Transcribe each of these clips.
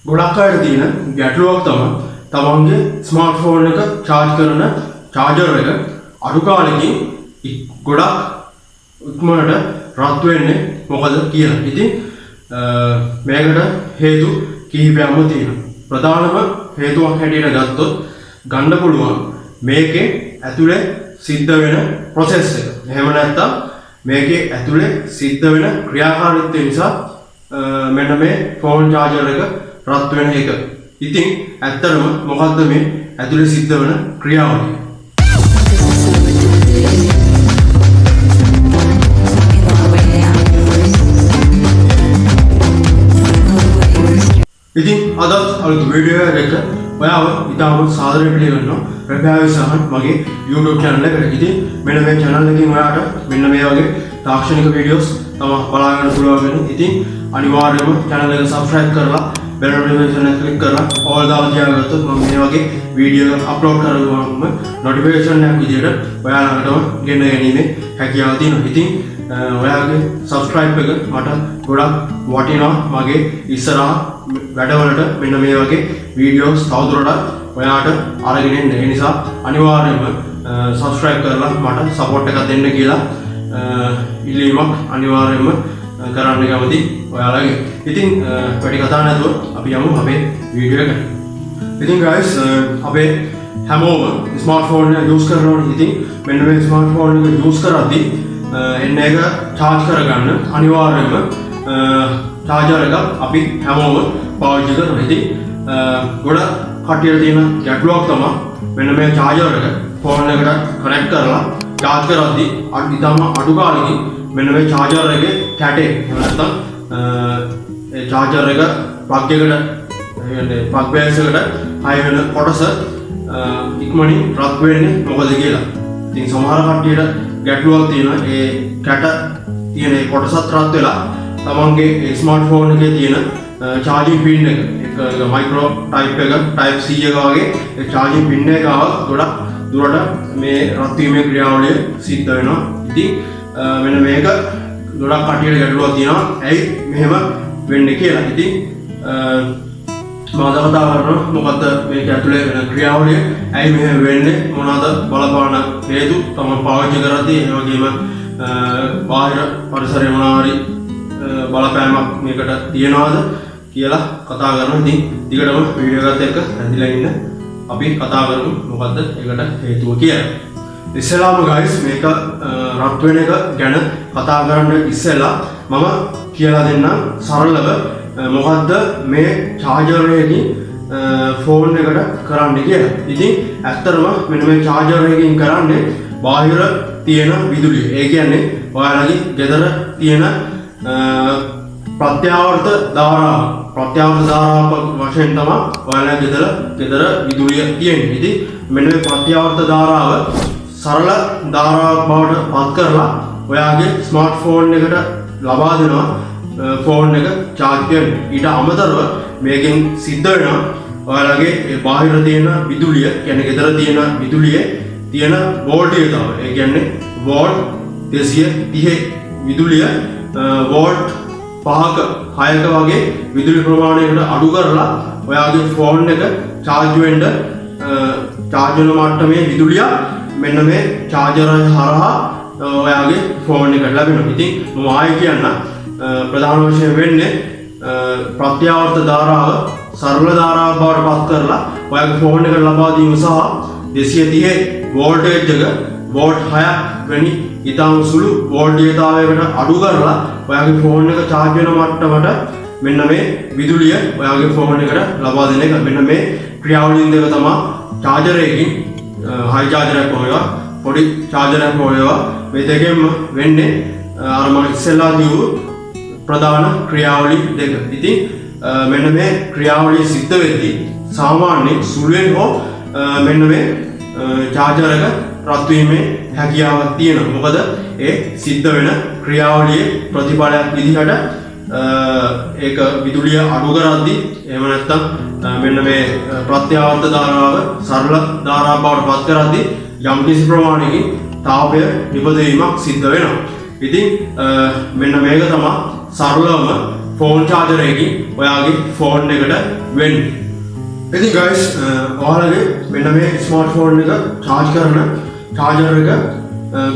ගොඩක් අයට තියෙන ගැටලුවක් තමයි තමන්ගේ ස්මාර්ට්ෆෝන් එක charge කරන charger එක අඩු කාලෙකින් ගොඩක් ඉක්මනට රත් වෙන්නේ මොකද කියලා. ඉතින් මේකට හේතු කිහිපයක්ම තියෙනවා. ප්‍රධානම හේතුවක් හැටියට ගත්තොත් ගන්න පුළුවන් මේකේ ඇතුලේ සිද්ධ වෙන process එක. එහෙම නැත්නම් මේකේ ඇතුලේ සිද්ධ වෙන ක්‍රියාකාරීත්වය නිසා මෙන්න මේ ෆෝන් charger එක රත් වෙන එක. ඉතින් ඇත්තටම මොකද්ද මේ ඇතුලේ සිද්ධ වෙන ක්‍රියාවලිය? ඉතින් අද අලුත් වීඩියෝ එකක ඔයාව ඉතාම සාදරයෙන් පිළිගන්නවා ප්‍රභාව සහන් මගේ YouTube channel එකට. ඉතින් මෙන්න මේ channel එකකින් ඔයාට මෙන්න මේ වගේ තාක්ෂණික වීඩියෝස් තමයි බලාගන්න පුළුවන් වෙන්නේ. ඉතින් අනිවාර්යයෙන්ම channel එක subscribe කරලා bell notification එක click කරලා all දාලා තියාගත්තොත් මම මේ වගේ වීඩියෝ එක අප්ලෝඩ් කරගුවාම notification එකක් විදියට ඔයාලටම ගෙන ගැනීමේ හැකියාව තියෙනවා. ඉතින් ඔයාගේ subscribe එක මට ගොඩක් වටිනවා මගේ ඉස්සරහා වැඩවලට මෙන්න මේ වගේ වීඩියෝස් තවදුරටත් ඔයාට අරගෙන එන්න. ඒ නිසා අනිවාර්යයෙන්ම subscribe කරලා මට support එකක් දෙන්න කියලා ඉල්ලීමක් අනිවාර්යයෙන්ම කරන්න කැමති ඔයාලගේ. ඉතින් වැඩි කතා නැතුව අපි යමු අපේ වීඩියෝ එකට. ඉතින් guys අපේ හැමෝම ස්මාර්ට්ෆෝන් එක යූස් කරනවනේ. ඉතින් මෙන්න මේ ස්මාර්ට්ෆෝන් එක යූස් කරද්දී එන්න එක charge කරගන්න අනිවාර්යයෙන්ම charger එක අපි හැමෝම පාවිච්චි කරනවා. ඉතින් ගොඩක් කට්ටියට තියෙන ගැටලුවක් තමයි මෙන්න මේ charger එක ෆෝන් එකට කනෙක්ට් කරලා charge කරද්දී ඉතාම අඩු කාලෙකින් මෙන්න මේ charger එකේ කැටේ නැත්නම් ඒ charger එක plug එකට يعني plug base එකට හයි වෙන කොටස ඉක්මනින් රත් වෙන්නේ මොකද කියලා. ඉතින් සමහර කට්ටියට ගැටලුවක් තියෙනවා ඒ කැට තියෙන ඒ කොටසත් රත් වෙලා තමන්ගේ ස්මාර්ට්ෆෝන් එකේ තියෙන charging pin එක micro type එක type C එක වගේ ඒ charging pin එක ගොඩක් දුරට මේ රත් වීමේ ක්‍රියාවලිය සිද්ධ වෙනවා. ඉතින් මෙන්න මේක ගොඩක් කට්ටියට ගැටලුවක් තියෙනවා ඇයි මෙහෙම වෙන්නේ කියලා. ඉතින් මම කතා කරනවා මොකද්ද මේක ඇතුලේ වෙන ක්‍රියාවලිය ඇයි මෙහෙම වෙන්නේ මොනවාද බලපාන හේතු තමයි පාවිච්චි කරද්දී ඒ වගේම බාහිර පරිසරයේ මොනවාරි බලපෑමක් මේකට තියනවාද කියලා කතා කරනවා. ඉතින් දිගටම වීඩියෝ එකත් එක්ක රැඳිලා ඉන්න අපි කතා කරමු මොකද්ද ඒකට හේතුව කියලා. ඉස්සෙල්ලාම guys මේක රත් වෙන එක ගැන කතා කරන්න ඉස්සෙල්ලා මම කියලා දෙන්නම් සරලව මොකද්ද මේ charger එකකින් ෆෝන් එකට කරන්න කියලා. ඉතින් ඇත්තටම මෙන්න මේ charger එකකින් කරන්නේ බාහිර තියෙන විදුලිය. ඒ කියන්නේ ඔයාලගේ ගෙදර තියෙන ප්‍රත්‍යාවර්ත ධාරාව වශයෙන් තමයි ඔයාලගේ ගෙදර විදුලිය තියෙන්නේ. ඉතින් මෙන්න මේ ප්‍රත්‍යාවර්ත ධාරාව සරල ධාරාවක් බවට පත් කරලා ඔයාගේ ස්මාර්ට්ෆෝන් එකට ලබා දෙනවා ෆෝන් එක charge කරන්න. ඊට අමතරව මේකෙන් සිද්ධ වෙනවා ඔයාලගේ බාහිර තියෙන විදුලිය කියන්නේ ගෙදර තියෙන විදුලියේ තියෙන වෝල්ටේජතාවය. ඒ කියන්නේ වෝල්ට් 230 විදුලිය වෝල්ට් 5ක 6ක වගේ විදුලි ප්‍රමාණයකට අඩු කරලා ඔයාගේ ෆෝන් එක charge වෙන්න charge වෙන මට්ටමේ විදුලිය මෙන්න මේ charger එක හරහා ඔයාගේ ෆෝන් එකට ලැබෙනවා. ඉතින් මම ආයෙ කියන්න ප්‍රධාන වශයෙන් වෙන්නේ ප්‍රත්‍යාවර්ත ධාරාව සරල ධාරාවක් බවට පත් කරලා ඔයාගේ ෆෝන් එකට ලබා දීම සහ 230 වෝල්ටේජ් එක වෝල්ට් 6ක් වැනි ඉතාම සුළු වෝල්ටේජතාවයකට අඩු කරලා ඔයාගේ ෆෝන් එක charge වෙන මට්ටමට මෙන්න මේ විදුලිය ඔයාගේ ෆෝන් එකට ලබා දෙන එක. මෙන්න මේ ක්‍රියාවලින් දෙක තමයි charger එකකින් high charger එකක් හොයවා පොඩි charger එකක් හොයවා මේ දෙකෙන්ම වෙන්නේ අර මම ඉස්සෙල්ලා කිව්ව ප්‍රධාන ක්‍රියාවලි දෙක. ඉතින් මෙන්න මේ ක්‍රියාවලිය සිද්ධ වෙද්දී සාමාන්‍යයෙන් සුළුෙන් හෝ මෙන්න මේ charger එක රත් වීමේ හැකියාවක් තියෙනවා. මොකද ඒ සිද්ධ වෙන ක්‍රියාවලියේ ප්‍රතිඵලයක් විදිහට ඒක විදුලිය අඩු කරද්දී එහෙම නැත්නම් මෙන්න මේ ප්‍රත්‍යාවර්ත ධාරාව සරල ධාරාවක් බවට පත් කරද්දී යම් කිසි ප්‍රමාණයකින් තාපය නිපදවීමක් සිද්ධ වෙනවා. ඉතින් මෙන්න මේක තමයි සරලවම ෆෝන් චාර්ජර් එකකින් ඔයාගේ ෆෝන් එකට වෙන්නේ. ඉතින් guys ඔයාලගේ මෙන්න මේ ස්මාර්ට්ෆෝන් එක charge කරන charger එක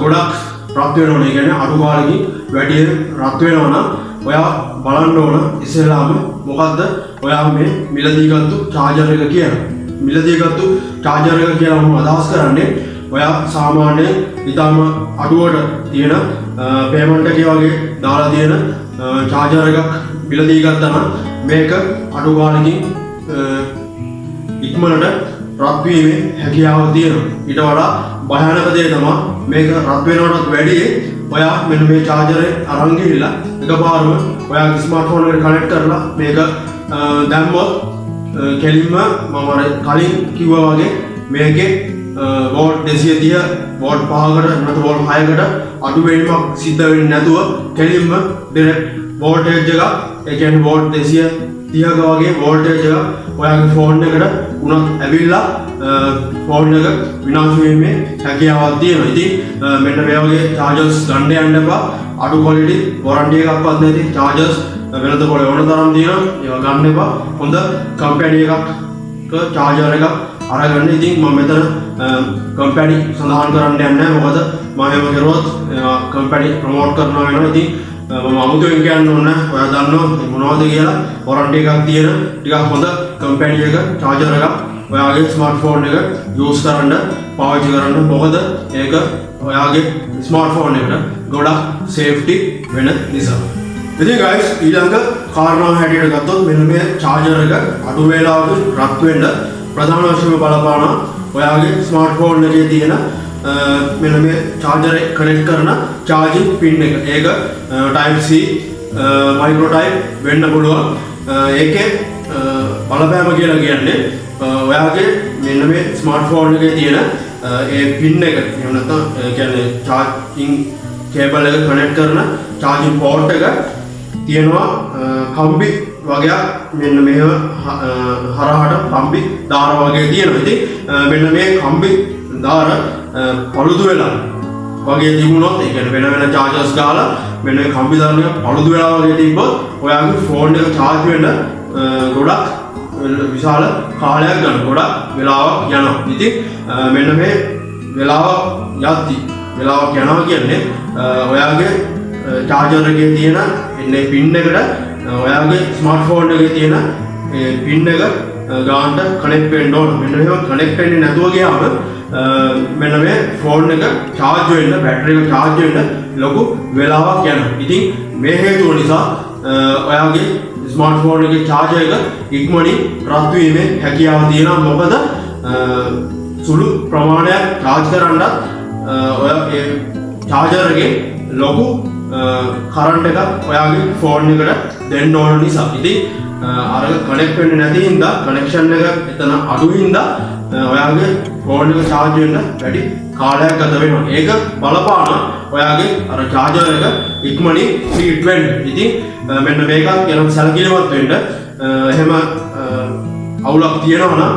ගොඩක් රත් වෙනවා නේ. කියන්නේ අඩු ගානකින් වැඩි රත් වෙනවා නම් ඔයා බලන්න ඕන ඉස්සෙල්ලාම මොකද්ද ඔයා මේ මිලදී ගත්තු charger එක කියලා. මිලදී ගත්තු charger එක කියලා මම අදහස් කරන්නේ ඔයා සාමාන්‍යයෙන් ඊටම අඩුවට තියෙන payment එකේ වගේ දාලා තියෙන charger එකක් මිලදී ගත්තා නම් මේක අඩු ගානකින් ඉක්මනට රත් වීමේ හැකියාව තියෙනවා. ඊට වඩා භයානක දේ තමයි මේක රත් වෙනවටත් වැඩි ඔයා මෙන්න මේ charger එක අරන් ගිහිල්ලා එකපාරම ඔයාගේ ස්මාර්ට්ෆෝන් එකට කනෙක්ට් කරලා මේක දැම්මොත් කෙලින්ම මම අර කලින් කිව්වා වගේ මේකේ වෝල්ට් 230 වෝල්ට් 5කට නැත්නම් වෝල්ට් 6කට අඩු වීමක් සිද්ධ වෙන්නේ නැතුව කෙලින්ම ඩිරෙක්ට් වෝල්ටේජ් එක ඒ කියන්නේ වෝල්ට් 230ක වගේ වෝල්ටේජ් එක ඔයාගේ ෆෝන් එකට උනත් ඇවිල්ලා ෆෝන් එක විනාශ වීමේ හැකියාවක් තියෙනවා. ඉතින් මෙන්න මේ වගේ chargers ගන්න යන්න එපා. අඩු quality warranty එකක්වත් නැති chargers වෙනද පොළ ඕන තරම් තියෙනවා. ඒවා ගන්න එපා. හොඳ company එකක charger එකක් අරගන්න. ඉතින් මම මෙතන company සඳහන් කරන්න යන්නේ නැහැ. මොකද මම එහෙම කරුවොත් company promote කරනවා වෙනවා. ඉතින් මම අමුතුවෙන් කියන්න ඕනේ ඔයා දන්නවා මොනවද කියලා. warranty එකක් තියෙන ටිකක් හොඳ company එක charger එකක් ඔයාගේ ස්මාර්ට්ෆෝන් එක යූස් කරන්න පාවිච්චි කරන්න. මොකද ඒක ඔයාගේ ස්මාර්ට්ෆෝන් එකට ගොඩක් සේෆ්ටි වෙන නිසා. ඉතින් guys ඊළඟ කාරණාව හැටියට ගත්තොත් මෙන්න මේ charger එක අඩු වේලාවක රත් වෙන්න ප්‍රධාන වශයෙන්ම බලපාන ඔයාගේ ස්මාර්ට්ෆෝන් එකේ තියෙන මෙන්න මේ charger එක කනෙක්ට් කරන charging pin එක. ඒක type C micro type වෙන්න පුළුවන්. ඒකේ බලපෑම කියලා කියන්නේ ඔයාගේ මෙන්න මේ ස්මාර්ට්ෆෝන් එකේ තියෙන ඒ pin එක එහෙම නැත්නම් කියන්නේ charging cable එක කනෙක්ට් කරන charging port එක තියෙනවා කම්බි වගේක් මෙන්න මේව හරහාට කම්බි දාර වගේ තියෙනවා. ඉතින් මෙන්න මේ කම්බි දාර පළුදු වෙලා වගේ තිබුණොත් ඒ කියන්නේ වෙන chargers ගාලා මෙන්න මේ කම්බි දාර එක පළුදු වෙලා වගේ තිබ්බොත් ඔයාගේ ෆෝන් එක charge වෙන්න ගොඩක් විශාල කාලයක් ගන්න ගොඩක් වෙලාවක් යනවා. ඉතින් මෙන්න මේ වෙලාවක් යනවා කියන්නේ ඔයාගේ charger එකේ තියෙන එන්නේ pin එකට ඔයාගේ ස්මාර්ට්ෆෝන් එකේ තියෙන pin එක ගානට කනෙක්ට් වෙන්න ඕන. මෙන්න මේක කනෙක්ට් වෙන්නේ නැතුව ගියාම මෙන්න මේ ෆෝන් එක charge වෙන්න බැටරි එක charge වෙන්න ලොකු වෙලාවක් යනවා. ඉතින් මේ හේතුව නිසා ඔයාගේ ස්මාර්ට්ෆෝන් එකේ charger එක ඉක්මනින් රත් වීමේ හැකියාව තියෙනවා. මොකද සුළු ප්‍රමාණයක් charge කරන්නත් ඔයා ඒ charger එකේ ලොකු කරන්ට් එකක් ඔයාගේ ෆෝන් එකට දෙන්න ඕන නිසා. ඉතින් අර කනෙක්ට් වෙන්නේ නැති හින්දා කනෙක්ෂන් එක එතන අඩු හින්දා ඔයාගේ ෆෝන් එක charge වෙන්න වැඩි කාලයක් ගත වෙනවා. ඒක බලපාන ඔයාගේ අර charger එක ඉක්මනින් හීට් වෙන්න. ඉතින් මෙන්න මේකත් යන සැලකිලිමත් වෙන්න. එහෙම අවුලක් තියෙනවා නම්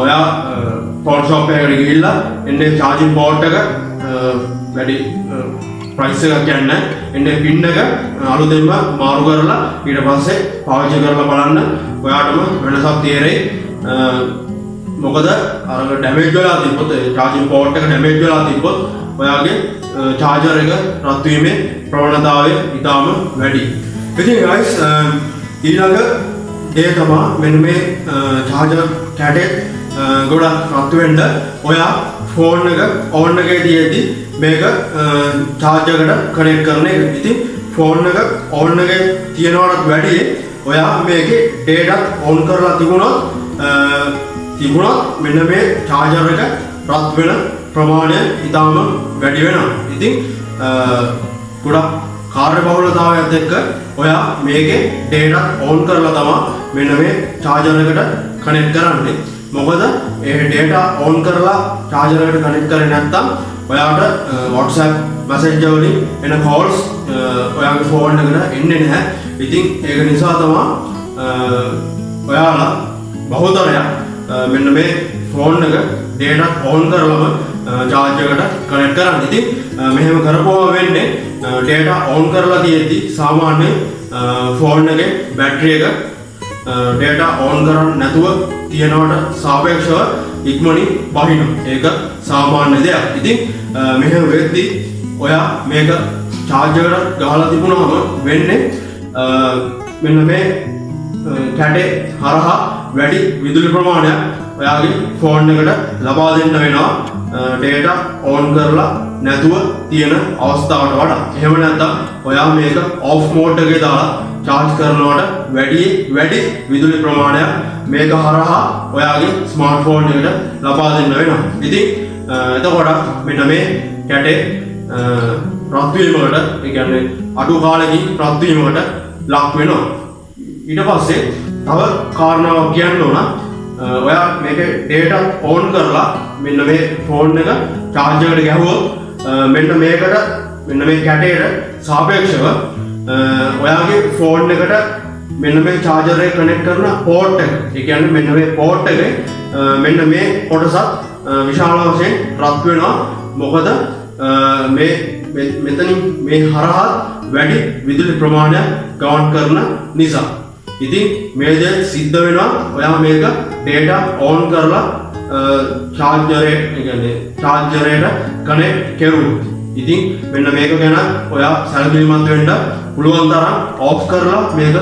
ඔයා ෆෝන් ෂොප් එකකට ගිහිල්ලා එන්නේ charging port එක වැඩි price එකක් යන්නේ එන්නේ pin එක අලුතෙන්ම මාරු කරලා ඊට පස්සේ පාවිච්චි කරලා බලන්න ඔයාටම වෙනසක් තේරෙයි. මොකද අර ඩැමේජ් වෙලා තිබ්බොත් charging port එක ඩැමේජ් වෙලා තිබ්බොත් ඔයාගේ charger එක රත් වීමේ ප්‍රවණතාවය ඉතාම වැඩි. ඉතින් guys ඊළඟ දේ තමයි මෙන්න මේ charger කැටේ ගොඩක් රත් වෙන්න ඔයා ෆෝන් එක on එකේ තියෙද්දි මේක charger එකට කනෙක්ට් කරන එක. ඉතින් ෆෝන් එක on එකේ තියනවටත් වැඩි ඔයා මේකේ data on කරලා තිබුණොත් මෙන්න මේ charger එක රත් වෙන ප්‍රමාණය ඉතාම වැඩි වෙනවා. ඉතින් ගොඩක් කාර්යබහුලතාවයත් එක්ක ඔයා මේකේ data on කරලා තමයි මෙන්න මේ charger එකට කනෙක්ට් කරන්නේ. මොකද ඒ data on කරලා charger එකට කනෙක්ට් කරේ නැත්නම් ඔයාට WhatsApp messenger වලින් එන calls ඔයාගේ ෆෝන් එකට එන්නේ නැහැ. ඉතින් ඒක නිසා තමයි ඔයාලා බහුතරයක් මෙන්න මේ ෆෝන් එක data on කරලම charger එකට කනෙක්ට් කරන්නේ. ඉතින් මෙහෙම කරපුවම වෙන්නේ data on කරලා තියෙද්දි සාමාන්‍ය ෆෝන් එකේ බැටරි එක data on කරන්නේ නැතුව තියනවට සාපේක්ෂව ඉක්මනින් බහිනවා. ඒක සාමාන්‍ය දෙයක්. ඉතින් මෙහෙම වෙද්දී ඔයා මේක charger එකට ගහලා තිබුණාම වෙන්නේ මෙන්න මේ කැටේ හරහා වැඩි විදුලි ප්‍රමාණයක් ඔයාගේ ෆෝන් එකට ලබා දෙන්න වෙනවා data on කරලා නැතුව තියෙන අවස්ථාවට වඩා. එහෙම නැත්නම් ඔයා මේක off mode එකේ දාලා charge කරනකොට වැඩි විදුලි ප්‍රමාණයක් මේක හරහා ඔයාගේ ස්මාර්ට්ෆෝන් එකට ලබා දෙන්න වෙනවා. ඉතින් එතකොට මෙන්න මේ කැටේ රත් වීමකට, ඒ කියන්නේ අඩු කාලෙකින් රත් වීමකට ලක් වෙනවා. ඊට පස්සේ තව කාරණාවක් කියන්න ඕන. ඔයා මේකේ data on කරලා මෙන්න මේ ෆෝන් එක charger එකට ගැහුවොත් මෙන්න මේ කැටේට සාපේක්ෂව ඔයාගේ ෆෝන් එකට මෙන්න මේ charger එක connect කරන port එක. ඒ කියන්නේ මෙන්න මේ port එකේ මෙන්න මේ කොටසත් විශාල වශයෙන් රත් වෙනවා. මොකද මෙතනින් මේ හරහා වැඩි විදුලි ප්‍රමාණයක් ගමන් කරන නිසා. ඉතින් මේ දේ සිද්ධ වෙනවා ඔයා මේක data on කරලා charger එකට connect කරුවොත්. ඉතින් මෙන්න මේක ගැන ඔයා සැලකිලිමත් වෙන්න පුළුවන් තරම් off කරලා මේක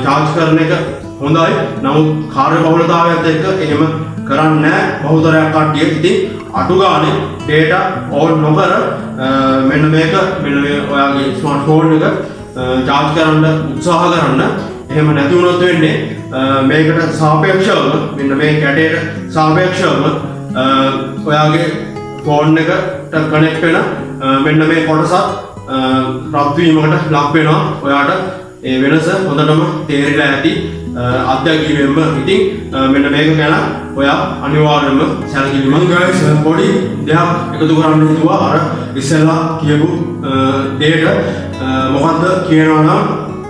charge කරන එක හොඳයි. නමුත් කාර්යබහුලතාවයත් එක්ක එහෙම කරන්නේ නැහැ බහුතරයක් කට්ටිය. ඉතින් අඩු ගානේ data on නොකර මෙන්න මේ ඔයාගේ ස්මාර්ට්ෆෝන් එක charge කරන්න උත්සාහ කරන්න. එහෙම නැති වුණොත් වෙන්නේ මේකට සාපේක්ෂව මෙන්න මේ කැටේට සාපේක්ෂව ඔයාගේ ෆෝන් එකට කනෙක්ට් වෙන මෙන්න මේ කොටසත් රත් වීමකට ලක් වෙනවා. ඔයාට ඒ වෙනස හොඳටම තේරිලා ඇති අත්දැකීමෙන්ම. ඉතින් මෙන්න මේක ගැන ඔයා අනිවාර්යයෙන්ම සැලකිලිමත් guys පොඩි දෙයක් එකතු කරන්න හිතුවා. අර ඉස්සෙල්ලා කියපු දෙයට මොකද්ද කියනවා නම්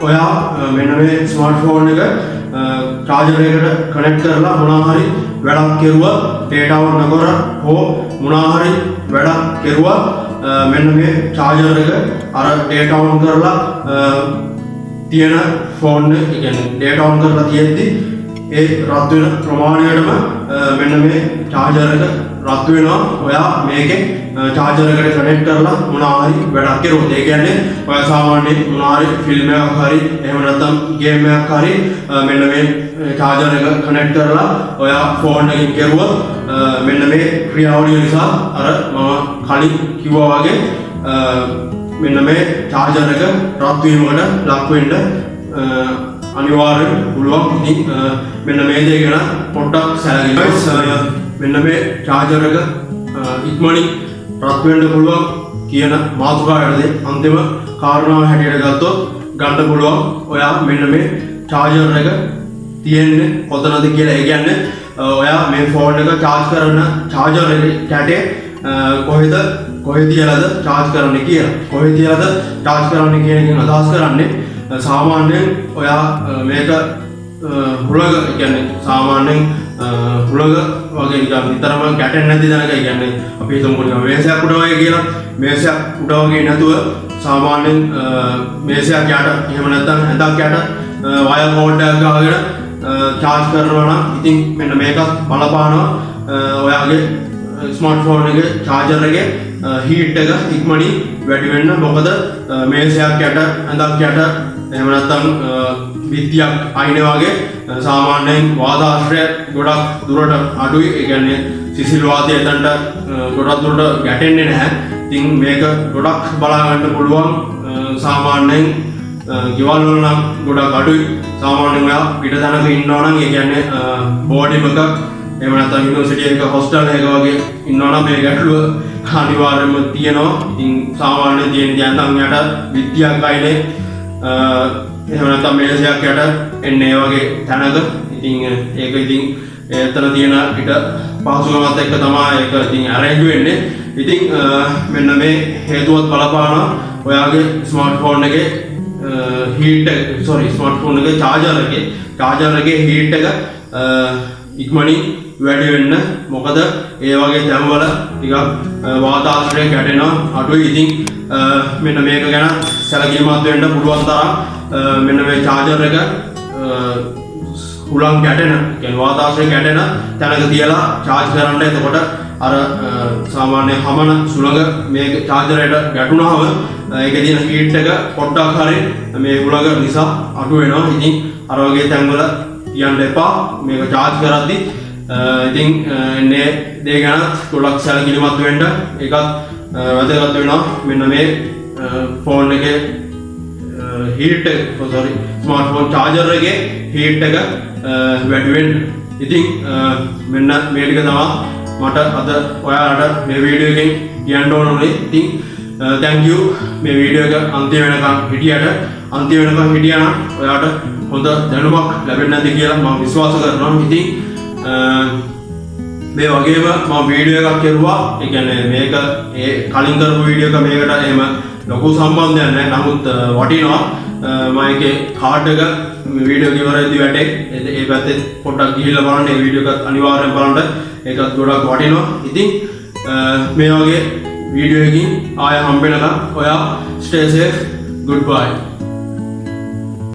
ඔයා මෙන්න මේ ස්මාර්ට්ෆෝන් එක charger එකට connect කරලා මොනවා හරි වැඩක් කෙරුවා data on නොකර හෝ මොනවා හරි වැඩක් කෙරුවා මෙන්න මේ charger එක අර data on කරලා තියෙන ෆෝන් එක කියන්නේ data on කරලා තියෙද්දි ඒ රත් වෙන ප්‍රමාණයටම මෙන්න මේ charger එක රත් වෙනවා. ඔයා මේකේ charger එකට connect කරලා මොනවා හරි වැඩක් කරුවොත්. ඒ කියන්නේ ඔයා සාමාන්‍යයෙන් මොනවා හරි ෆිල්ම් එකක් හරි එහෙම නැත්නම් ගේම් එකක් හරි මෙන්න මේ charger එක connect කරලා ඔයා ෆෝන් එකකින් කරුවොත් මෙන්න මේ ක්‍රියාවලිය නිසා අර මම කලින් කිව්වා වගේ මෙන්න මේ charger එක රත් වීමකට ලක් වෙන්න අනිවාර්යෙන් පුළුවන්. ඉතින් මෙන්න මේ දේ ගැන පොඩ්ඩක් සැලකිලිමත් මෙන්න මේ charger එක ඉක්මනින් රත් වෙන්න පුළුවන් කියන මාතෘකාවේදී අන්තිම කාරණාව හැටියට ගත්තොත් ගන්න පුළුවන් ඔයා මෙන්න මේ charger එක තියෙන්නේ කොතනද කියලා. ඒ කියන්නේ ඔයා මේ ෆෝන් එක charge කරන charger එකේ කැටේ කොහෙද තියලාද charge කරන්නේ කියලා. කොහෙද තියලාද charge කරන්නේ කියන එකෙන් අදහස් කරන්නේ සාමාන්‍යයෙන් ඔයා මේක හුලඟ කියන්නේ සාමාන්‍යයෙන් හුලඟ වගේ නිකන් විතරම ගැටෙන්නේ නැති තැනක. ඒ කියන්නේ අපි හිතමු නිකන් මේසයක් උඩ වගේ කියලා. මේසයක් උඩ වගේ නැතුව සාමාන්‍යයෙන් මේසයක් යට එහෙම නැත්නම් ඇඳක් යට වයර් කෝඩ් එකක් ගහගෙන charge කරනවා නම් ඉතින් මෙන්න මේකත් බලපානවා ඔයාගේ ස්මාර්ට්ෆෝන් එකේ charger එකේ heat එක ඉක්මනින් වැඩි වෙන්න. මොකද මේසයක් යට ඇඳක් යට එහෙම නැත්නම් විත්තියක් අයිනේ වගේ සාමාන්‍යයෙන් වාතාශ්‍රය ගොඩක් දුරට අඩුයි. ඒ කියන්නේ සිසිල් වාතය එතනට ගොඩක් දුරට ගැටෙන්නේ නැහැ. ඉතින් මේක ගොඩක් බලා ගන්න පුළුවන් සාමාන්‍යයෙන් ගෙවල් වල නම් ගොඩක් අඩුයි. සාමාන්‍යයෙන් ඔයා පිට තැනක ඉන්නවා නම් ඒ කියන්නේ බෝඩිම් එකක් එහෙම නැත්නම් යුනිවර්සිටි එක හොස්ටල් එක වගේ ඉන්නවා නම් මේ ගැටලුව අනිවාර්යයෙන්ම තියෙනවා. ඉතින් සාමාන්‍යයෙන් තියෙන දැන් යට විත්තියක් අයිනේ එහෙම නැත්නම් මේසයක් යට එන්නේ වගේ තැනක. ඉතින් ඒක ඉතින් එතන තියෙන පිට පහසුකමත් එක්ක තමයි ඒක ඉතින් arrange වෙන්නේ. ඉතින් මෙන්න මේ හේතුවත් බලපානවා ඔයාගේ ස්මාර්ට්ෆෝන් එකේ ස්මාර්ට්ෆෝන් එකේ charger එකේ heat එක ඉක්මනින් වැඩි වෙන්න. මොකද ඒ වගේ තැන්වල ටිකක් වාතාශ්‍රය ගැටෙනවා අඩුයි. ඉතින් මෙන්න මේක ගැන සැලකිලිමත් වෙන්න පුළුවන් තරම් මෙන්න මේ චාර්ජර් එක හුලං ගැටෙන කියන්නේ වාතාශ්‍රය ගැටෙන තැනක තියලා charge කරන්න. එතකොට අර සාමාන්‍ය හමන සුළඟ මේ චාර්ජරයට ගැටුණාම ඒකේ තියෙන heat එක පොඩ්ඩක් හරි මේ හුලඟ නිසා අඩු වෙනවා. ඉතින් අර වගේ තැන්වල තියන්න එපා මේක charge කරද්දි. ඉතින් මේ දේ ගැන ගොඩක් සැලකිලිමත් වෙන්න. ඒකත් වැදගත් වෙනවා. මෙන්න මේ ෆෝන් එකේ ස්මාර්ට්ෆෝන් චාර්ජර් එකේ heat එක වැඩි වෙන්න. ඉතින් මෙන්න මේ ටික තමයි මට අද ඔයාලට මේ වීඩියෝ එකෙන් කියන්න ඕන උනේ. ඉතින් thank you මේ වීඩියෝ එක අන්තිම වෙනකන් හිටියා නම් ඔයාලට හොඳ දැනුමක් ලැබෙන්නේ නැති කියලා මම විශ්වාස කරනවා. ඉතින් මේ වගේම මම වීඩියෝ එකක් කරුවා. ඒ කියන්නේ මේක ඒ කලින් කරපු වීඩියෝ එක මේකට එහෙම ලොකු සම්බන්ධයක් නැහැ. නමුත් වටිනවා. මම ඒකේ කාඩ් එක වීඩියෝ ඉවරෙද්දී වැටේ. ඒ පැත්තේ පොඩ්ඩක් ගිහිල්ලා බලන්න. ඒ වීඩියෝ එකත් අනිවාර්යෙන් බලන්න. ඒකත් ගොඩක් වටිනවා. ඉතින් මේ වගේ වීඩියෝ එකකින් ආයෙ හම්බ වෙනකම් ඔයා stay safe. Goodbye.